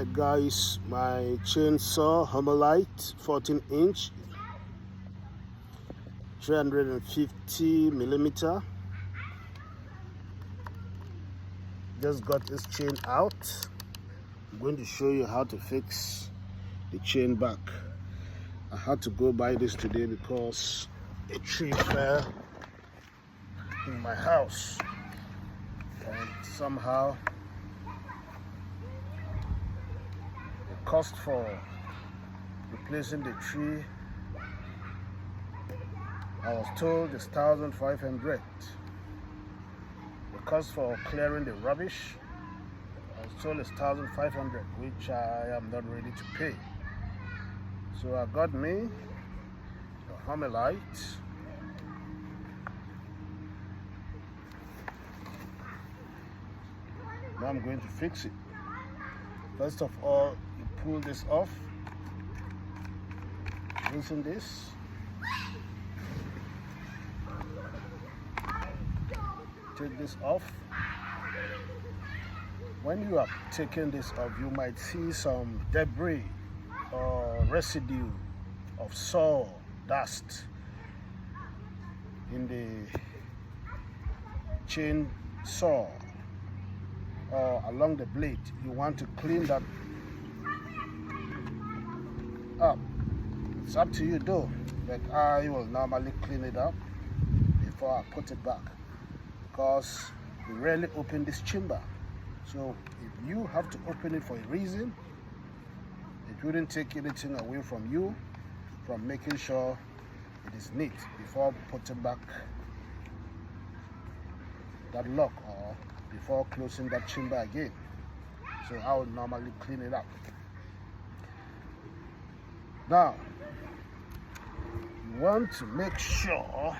Alright guys, my chainsaw Homelite 14-inch 350 millimeter. Just got this chain out. I'm going to show you how to fix the chain back. I had to go buy this today because a tree fell in my house and somehow the cost for replacing the tree, I was told, is 1,500. The cost for clearing the rubbish, I was told, is 1,500, which I am not ready to pay. So I got me a Homelite. Now I'm going to fix it. First of all, you pull this off, loosen this, take this off. When you are taking this off, you might see some debris or residue of saw dust in the chain saw or along the blade. You want to clean that up. It's up to you though, but I will normally clean it up before I put it back, because we rarely open this chamber. So if you have to open it for a reason, it wouldn't take anything away from you from making sure it is neat before putting back that lock or before closing that chamber again. So I would normally clean it up. Now, you want to make sure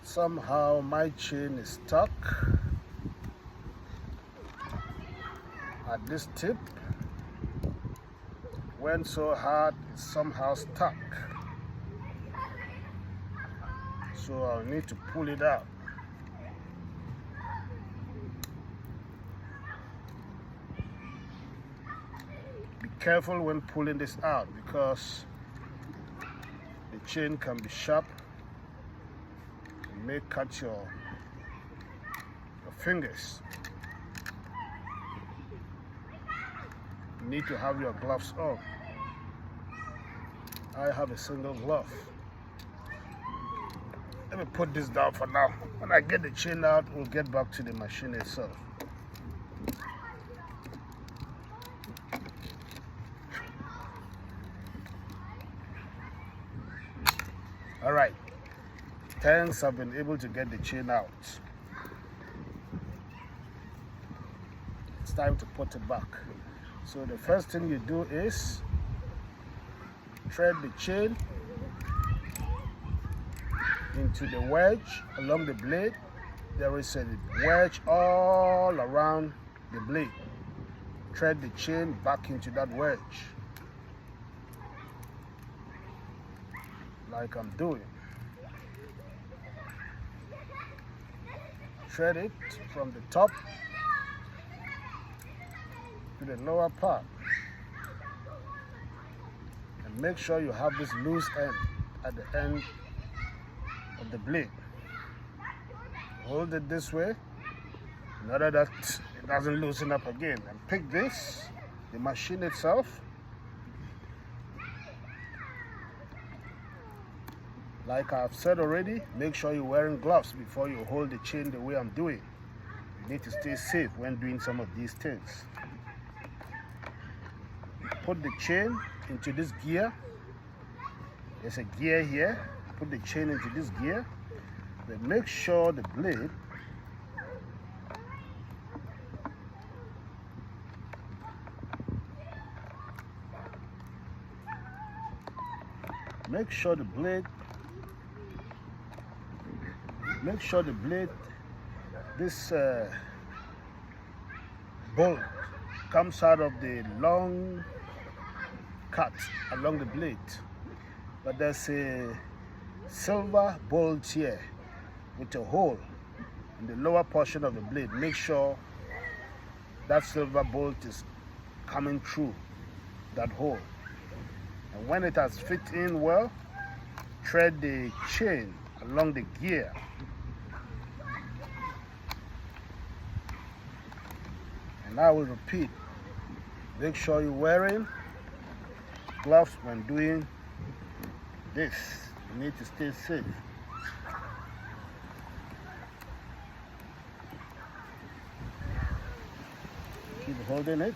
somehow my chain is stuck at this tip. When so hard, it's somehow stuck. So I'll need to pull it out. Be careful when pulling this out, because the chain can be sharp. It may cut your fingers. You need to have your gloves on. I have a single glove. Let me put this down for now. When I get the chain out, we'll get back to the machine itself. All right, thanks, I've been able to get the chain out. It's time to put it back. So the first thing you do is thread the chain into the wedge along the blade. There is a wedge all around the blade. Thread the chain back into that wedge, like I'm doing. Thread it from the top to the lower part, and make sure you have this loose end at the end of the blade. Hold it this way in order that it doesn't loosen up again, and pick this, the machine itself. Like I've said already, make sure you're wearing gloves before you hold the chain the way I'm doing. You need to stay safe when doing some of these things. Put the chain into this gear. There's a gear here. Put the chain into this gear. But make sure the blade this bolt comes out of the long cut along the blade, but there's a silver bolt here with a hole in the lower portion of the blade. Make sure that silver bolt is coming through that hole. And when it has fit in well, thread the chain along the gear. And I will repeat, make sure you're wearing gloves when doing this. You need to stay safe. Keep holding it.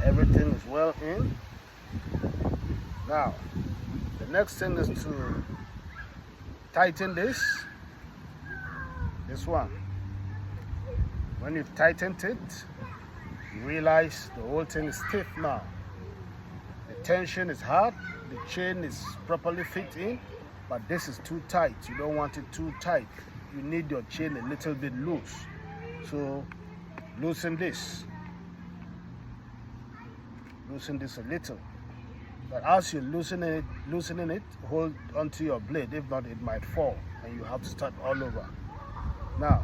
Everything is well in. Now, the next thing is to tighten this one. When you've tightened it, you realize the whole thing is stiff now. The tension is hard, the chain is properly fit in, but this is too tight. You don't want it too tight. You need your chain a little bit loose. So loosen this. Loosen this a little. But as you're loosening it, hold onto your blade. If not, it might fall and you have to start all over. Now,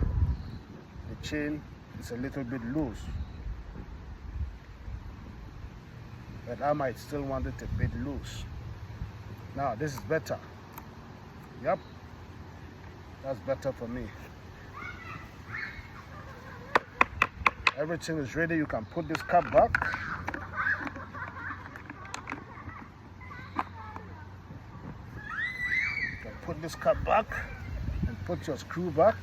the chain is a little bit loose, but I might still want it a bit loose. Now, this is better. Yep, that's better for me. Everything is ready. You can put this cap back. Put this cap back and put your screw back.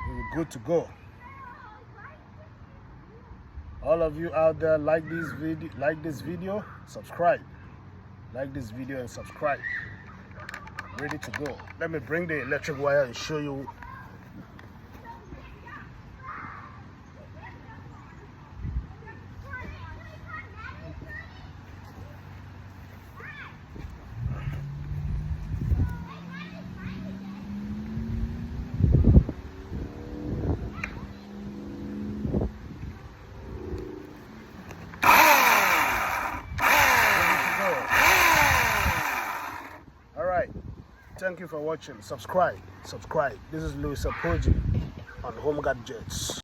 You're good to go. All of you out there, like this video, subscribe. Like this video and subscribe. Ready to go. Let me bring the electric wire and show you. Thank you for watching. Subscribe. This is Louis Apoji on Home Gadgets.